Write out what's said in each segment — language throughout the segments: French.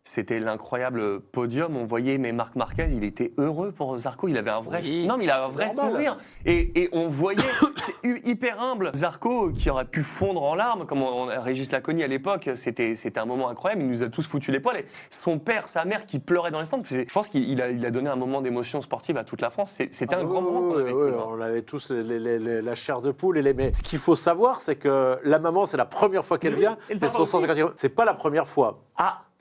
C'était l'incroyable podium. On voyait, mais Marc Marquez, il était heureux pour Zarco. Il avait un vrai, Oui. non, mais il a un vrai sourire. Et on voyait, c'est hyper humble. Zarco, qui aurait pu fondre en larmes, comme Régis Laconi à l'époque, c'était un moment incroyable. Il nous a tous foutu les poils. Et son père, sa mère, qui pleuraient dans les stands. Je pense qu'il a donné un moment d'émotion sportive à toute la France. C'était un grand moment qu'on avait vécu. On avait tous la chair de poule. Mais ce qu'il faut savoir, c'est que la maman, c'est la première fois qu'elle vient. Et le C'est papa son 150e. C'est pas la première fois.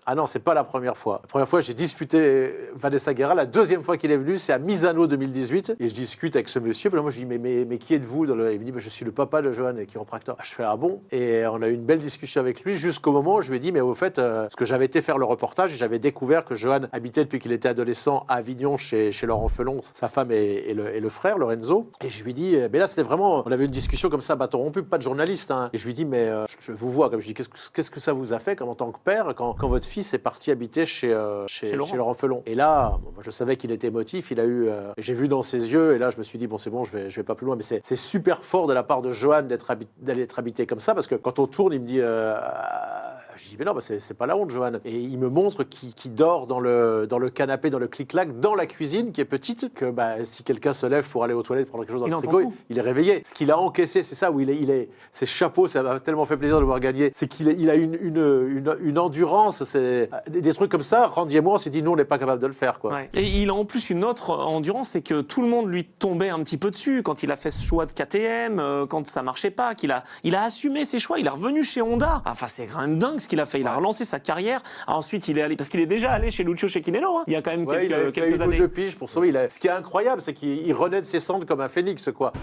Ah non, c'est pas la première fois. La première fois, j'ai disputé Vanessa Guerra. La deuxième fois qu'il est venu, c'est à Misano 2018. Et je discute avec ce monsieur. Puis là, moi, je dis, mais qui êtes-vous? Il me dit, je suis le papa de Johan, chiropracteur. Je fais, ah bon? Et on a eu une belle discussion avec lui jusqu'au moment où je lui ai dit, mais au fait, parce que j'avais été faire le reportage et j'avais découvert que Johan habitait depuis qu'il était adolescent à Avignon chez Laurent Felon, sa femme et le frère, Lorenzo. Et je lui dis, mais là, c'était vraiment, on avait une discussion comme ça, bâton rompu, pas de journaliste. Hein. Et je lui dis, mais je vous vois, comme je dis, qu'est-ce que ça vous a fait, comme en tant que père, quand votre fils est parti habiter chez Laurent Felon. Et là, moi, je savais qu'il était émotif. Il a eu, j'ai vu dans ses yeux, et là, je me suis dit, bon, c'est bon, je vais pas plus loin. Mais c'est super fort de la part de Johan d'aller être habité comme ça, parce que quand on tourne, il me dit, je dis, mais non, c'est pas la honte, Johan. Et il me montre qu'il dort dans le canapé, dans le clic-clac, dans la cuisine, qui est petite, que si quelqu'un se lève pour aller aux toilettes, prendre quelque chose dans le frigo, il est réveillé. Ce qu'il a encaissé, c'est ça, où ses chapeaux, ça m'a tellement fait plaisir de le voir gagner. C'est qu'il a une endurance, c'est des trucs comme ça. Randy et moi, on s'est dit, nous, on n'est pas capable de le faire, quoi. Ouais. Et il a en plus une autre endurance, c'est que tout le monde lui tombait un petit peu dessus quand il a fait ce choix de KTM, quand ça marchait pas, il a assumé ses choix, il est revenu chez Honda. Enfin, c'est quand même dingue ce qu'il a fait. Il a relancé sa carrière. Ensuite, il est allé, parce qu'il est déjà allé chez Lucio Cecchinello, hein. Il y a quand même quelques années. Il a eu 2 piges pour sauver. Ce qui est incroyable, c'est qu'il renaît de ses cendres comme un phénix, quoi.